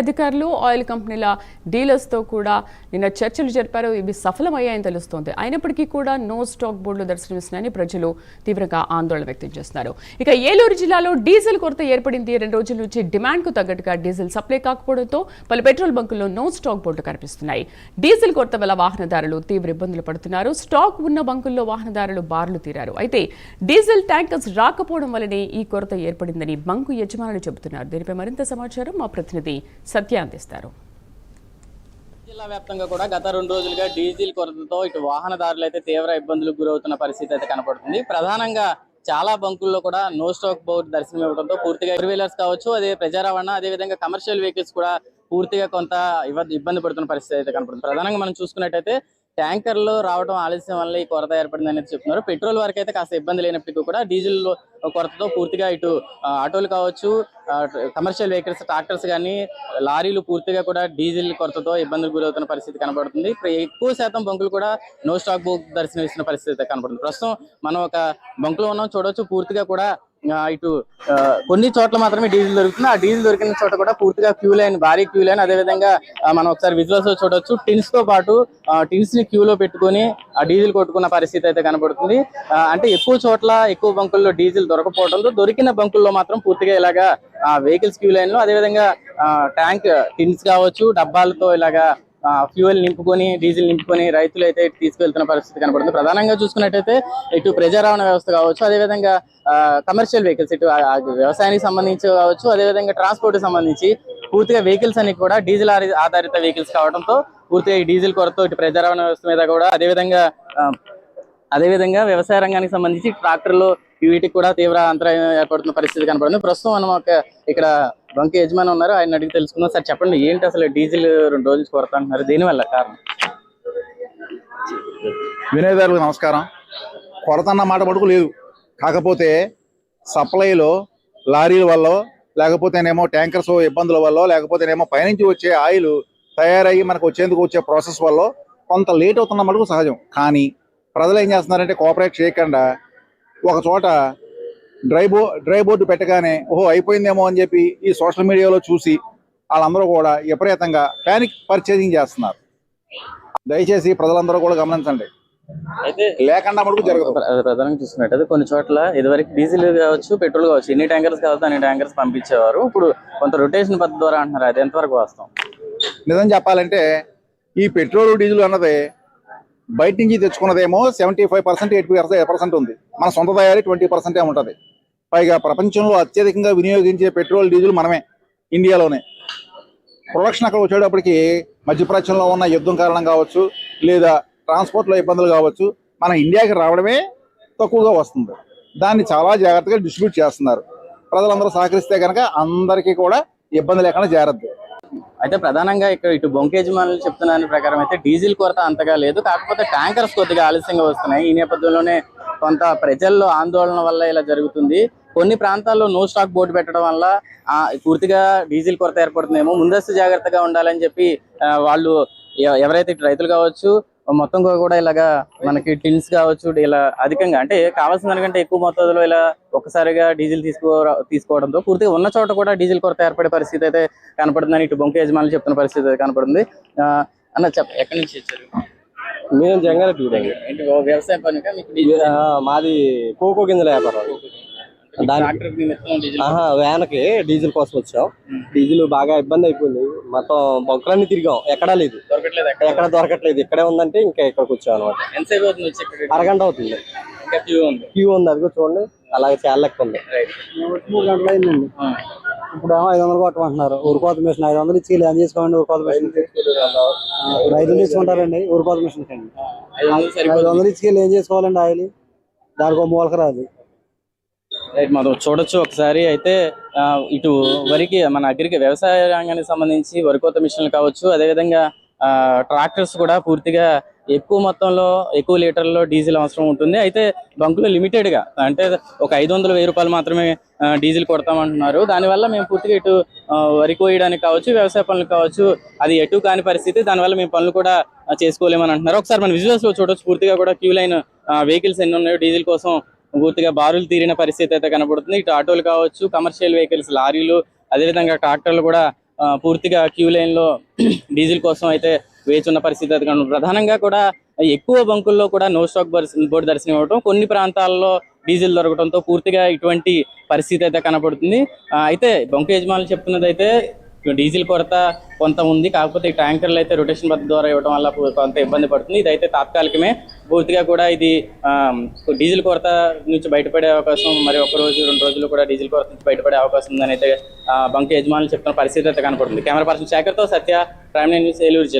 అధికారులు ఆయిల్ కంపెనీల డీలర్స్తో కూడా నిన్న చర్చలు జరిపారు. ఇవి సఫలమయ్యాయని తెలుస్తోంది. అయినప్పటికీ కూడా నో స్టాక్ బోర్డులు దర్శనమిస్తున్నాయని ప్రజలు తీవ్రంగా ఆందోళన వ్యక్తం చేస్తున్నారు. ఇక ఏలూరు జిల్లాలో డీజిల్ కొరత ఏర్పడింది. 2 రోజుల నుంచి డిమాండ్కు తగ్గట్టుగా డీజిల్ సప్లై కాకపోవడంతో పలు పెట్రోల్ బంకుల్లో నో స్టాక్ బోర్డులు కనిపిస్తున్నాయి. డీజిల్ కొరత వల్ల వాహనదారులు తీవ్ర ఇబ్బందులు పడుతున్నారు. స్టాక్ ఉన్న బంకుల్లో వాహనదారులు బారులు తీరారు. అయితే డీజిల్ ట్యాంకర్స్ రాకపోవడం వల్లనే ఈ కొరత ఏర్పడిందని బంకు యజమానులు చెబుతున్నారు. దీనిపై మరింత సమాచారం మా ప్రతినిధి సత్య అందిస్తారు. జిల్లా వ్యాప్తంగా కూడా గత 2 రోజులుగా డీజిల్ కొరతతో ఇటు వాహనదారులు అయితే తీవ్ర ఇబ్బందులకు గురవుతున్న పరిస్థితి అయితే కనపడుతుంది. ప్రధానంగా చాలా బంకుల్లో కూడా నో స్టాక్ బోర్డు దర్శనం ఇవ్వడంతో పూర్తిగా 4 వీలర్స్ కావచ్చు, అదే ప్రజా రవాణా, అదేవిధంగా కమర్షియల్ వెహికల్స్ కూడా పూర్తిగా కొంత ఇబ్బంది పడుతున్న పరిస్థితి అయితే కనపడుతుంది. ప్రధానంగా మనం చూసుకున్నట్టయితే ట్యాంకర్లు రావడం ఆలస్యం వల్ల ఈ కొరత ఏర్పడింది అనేది చెప్తున్నారు. పెట్రోల్ వరకు అయితే కాస్త ఇబ్బంది లేనప్పటికీ కూడా డీజిల్ కొరతతో పూర్తిగా ఇటు ఆటోలు కావచ్చు, కమర్షియల్ వెహికల్స్, ట్రాక్టర్స్ కానీ లారీలు పూర్తిగా కూడా డీజిల్ కొరతతో ఇబ్బందులు గురవుతున్న పరిస్థితి కనబడుతుంది. ఎక్కువ శాతం బంకులు కూడా నో స్టాక్ బుక్ దర్శనం ఇస్తున్న పరిస్థితి కనబడుతుంది. ప్రస్తుతం మనం ఒక బంకులో ఉన్నాం, చూడవచ్చు పూర్తిగా కూడా ఇటు కొన్ని చోట్ల మాత్రమే డీజిల్ దొరుకుతుంది. ఆ డీజిల్ దొరికిన చోట కూడా పూర్తిగా క్యూ లైన్, భారీ క్యూ లైన్. అదేవిధంగా మనం ఒకసారి విజువల్స్ లో చూడవచ్చు, టిన్స్ తో పాటు టిన్స్ ని క్యూలో పెట్టుకుని ఆ డీజిల్ కొట్టుకున్న పరిస్థితి అయితే కనబడుతుంది. అంటే ఎక్కువ చోట్ల ఎక్కువ బంకుల్లో డీజిల్ దొరకపోవడంతో దొరికిన బంకుల్లో మాత్రం పూర్తిగా ఇలాగా వెహికల్స్ క్యూ లైన్ లో, అదేవిధంగా ట్యాంక్ టిన్స్ కావచ్చు, డబ్బాలతో ఇలాగా ఫ్యూయల్ నింపుకొని, డీజిల్ నింపుకొని రైతులు అయితే తీసుకెళ్తున్న పరిస్థితి కనబడుతుంది. ప్రధానంగా చూసుకున్నట్టయితే ఇటు ప్రజా రవాణా వ్యవస్థ కావచ్చు, అదేవిధంగా కమర్షియల్ వెహికల్స్, ఇటు వ్యవసాయానికి సంబంధించి కావచ్చు, అదేవిధంగా ట్రాన్స్పోర్ట్ సంబంధించి పూర్తిగా వెహికల్స్ అన్ని కూడా డీజిల్ ఆధారిత వెహికల్స్ కావడంతో పూర్తిగా ఈ డీజిల్ కొరత ఇటు ప్రజా రవాణా వ్యవస్థ మీద కూడా, అదేవిధంగా వ్యవసాయ రంగానికి సంబంధించి ట్రాక్టర్లు వీటికి కూడా తీవ్ర అంతరాయం ఏర్పడుతున్న పరిస్థితి కనపడుతుంది. ప్రస్తుతం మనం ఇక్కడ బంక్ యజమాని ఉన్నారు, ఆయన అడిగి తెలుసుకుందాం. సార్ చెప్పండి, ఏంటి అసలు డీజిల్ 2 రోజులు కొరత అంటున్నారు, దీనివల్ల కారణం? వినియోగదారులకు నమస్కారం. కొరత అన్న మాట మటుకు లేదు. కాకపోతే సప్లైలో లారీల వల్ల, లేకపోతేనేమో ట్యాంకర్స్ ఇబ్బందుల వల్ల, లేకపోతేనేమో పైనుంచి వచ్చే ఆయిల్ తయారయ్యి మనకు వచ్చే ప్రాసెస్ వల్ల కొంత లేట్ అవుతున్న మటుకు సహజం. కానీ ప్రజలు ఏం చేస్తున్నారంటే కోఆపరేట్ చేయకుండా ఒక చోట డ్రై బోర్డు పెట్టగానే ఓహో అయిపోయిందేమో అని చెప్పి ఈ సోషల్ మీడియాలో చూసి వాళ్ళందరూ కూడా విపరీతంగా ప్యానిక్ పర్చేసింగ్ చేస్తున్నారు. దయచేసి ప్రజలందరూ కూడా గమనించండి, అయితే లేకుండా మటుకు జరగదు. ప్రధానంగా చూసుకున్నట్టయితే కొన్ని చోట్ల ఇదివరకు డీజిల్ కావచ్చు, పెట్రోల్ కావచ్చు, ఎన్ని ట్యాంకర్స్ కావచ్చు అన్ని ట్యాంకర్స్ పంపించేవారు. ఇప్పుడు కొంత రొటేషన్ పద్ధతి ద్వారా అంటున్నారు, అది ఎంతవరకు వాస్తవం? నిజం చెప్పాలంటే ఈ పెట్రోల్ డీజిల్ అన్నది బయట నుంచి తెచ్చుకున్నదేమో 75%, 80% ఉంది. మన సొంత తయారీ 20% ఉంటుంది. పైగా ప్రపంచంలో అత్యధికంగా వినియోగించే పెట్రోల్ డీజిల్ మనమే, ఇండియాలోనే. ప్రొడక్షన్ అక్కడ వచ్చేటప్పటికి మధ్యప్రాచ్యంలో ఉన్న యుద్ధం కారణం కావచ్చు, లేదా ట్రాన్స్పోర్ట్లో ఇబ్బందులు కావచ్చు, మన ఇండియాకి రావడమే తక్కువగా వస్తుంది. దాన్ని చాలా జాగ్రత్తగా డిస్ట్రిబ్యూట్ చేస్తున్నారు. ప్రజలందరూ సహకరిస్తే కనుక అందరికీ కూడా ఇబ్బంది లేకుండా జాగ్రత్త. అయితే ప్రధానంగా ఇక్కడ ఇటు బంక్ యజమానులు చెప్తున్న దాని ప్రకారం అయితే డీజిల్ కొరత అంతగా లేదు, కాకపోతే ట్యాంకర్స్ కొద్దిగా ఆలస్యంగా వస్తున్నాయి. ఈ నేపథ్యంలోనే కొంత ప్రజల్లో ఆందోళన వల్ల ఇలా జరుగుతుంది. కొన్ని ప్రాంతాల్లో నో స్టాక్ బోర్డు పెట్టడం వల్ల పూర్తిగా డీజిల్ కొరత ఏర్పడుతుందేమో, ముందస్తు జాగ్రత్తగా ఉండాలని చెప్పి వాళ్ళు ఎవరైతే రైతులు కావచ్చు మొత్తం కూడా ఇలాగా మనకి టిన్స్ కావచ్చు, ఇలా అధికంగా అంటే కావాల్సిన దానికంటే ఎక్కువ మొత్తంలో ఇలా ఒక్కసారిగా డీజిల్ తీసుకోవడంతో పూర్తిగా ఉన్న చోట కూడా డీజిల్ కొరత ఏర్పడే పరిస్థితి అయితే కనపడుతుందని ఇటు బంక్ యజమానులు చెప్తున్న పరిస్థితి అయితే కనపడుతుంది. అన్న ఎక్కడి నుంచి వచ్చారు? మేము జంగారెడ్డి. వ్యవసాయ పనిగా మాది కోకో గింజల వ్యాపారం. వ్యాన్కి డీజిల్ కోసం వచ్చాం. డీజిల్ బాగా ఇబ్బంది అయిపోయింది. మొత్తం బంకులన్నీ తిరిగాం, ఎక్కడా లేదు, ఎక్కడ దొరకట్లేదు. ఇక్కడే ఉందంటే ఇంకా ఇక్కడికి వచ్చాం అనమాట. అరగంట అవుతుంది, క్యూ ఉంది. అదిగో చూడండి, అలాగే చాలా లెక్క ఉంది. 3 గంటలు అయిందండి. ఇప్పుడు 500 కొట్టమంటున్నారు. ఊరుకోత మిషన్ 500 ఇచ్చి ఏం చేసుకోండి. ఊరుకోత మిషన్ రైతులు తీసుకుంటారండి. ఊరుకోత మిషన్ కండి 500 ఇచ్చి ఏం చేసుకోవాలండి? ఆయిల్ దానికి ఒక మూలక రాదు. మనం చూడొచ్చు ఒకసారి. అయితే ఇటు వరికి మన వ్యవసాయ రంగానికి సంబంధించి వరికోత మిషన్లు కావచ్చు, అదేవిధంగా ట్రాక్టర్స్ కూడా పూర్తిగా ఎక్కువ మొత్తంలో ఎక్కువ లీటర్లో డీజిల్ అవసరం ఉంటుంది. అయితే బంకులో లిమిటెడ్గా అంటే ఒక 500-1000 రూపాయలు మాత్రమే డీజిల్ కొడతామంటున్నారు. దానివల్ల మేము పూర్తిగా ఇటు వరి కోయడానికి కావచ్చు, వ్యవసాయ పనులు కావచ్చు, అది ఎటు కాని పరిస్థితి. దానివల్ల మేము పనులు కూడా చేసుకోలేమని అంటున్నారు. ఒకసారి మన విజువల్స్ లో చూడొచ్చు, పూర్తిగా కూడా క్యూ లైన్ వెహికల్స్ ఎన్ని ఉన్నాయో డీజిల్ కోసం పూర్తిగా బారులు తీరిన పరిస్థితి అయితే కనబడుతుంది. ఇటు ఆటోలు కావచ్చు, కమర్షియల్ వెహికల్స్, లారీలు, అదేవిధంగా ట్రాక్టర్లు కూడా పూర్తిగా క్యూ లైన్లో డీజిల్ కోసం అయితే వేచి ఉన్న పరిస్థితి అయితే కనబడుతుంది. ప్రధానంగా కూడా ఎక్కువ బంకుల్లో కూడా నో స్టాక్ బోర్డు దర్శనం ఇవ్వడం, కొన్ని ప్రాంతాల్లో డీజిల్ దొరకడంతో పూర్తిగా ఇటువంటి పరిస్థితి అయితే కనబడుతుంది. అయితే బంకు యజమానులు చెప్తున్నది అయితే డీజిల్ కొరత కొంత ఉంది, కాకపోతే ఈ ట్యాంకర్లు అయితే రొటేషన్ పద్ధతి ద్వారా ఇవ్వడం వల్ల కొంత ఇబ్బంది పడుతుంది. ఇదైతే తాత్కాలికమే, పూర్తిగా కూడా ఇది డీజిల్ కొరత నుంచి బయటపడే అవకాశం, మరి 1 రోజు 2 రోజులు కూడా డీజిల్ కొరత నుంచి బయటపడే అవకాశం ఉందని అయితే బంకు యజమానులు చెప్తున్న పరిస్థితి అయితే కనపడుతుంది. కెమెరా పర్సన్ శేఖర్తో సత్య, ప్రైమ్ న్యూస్, ఏలూరు జిల్లా.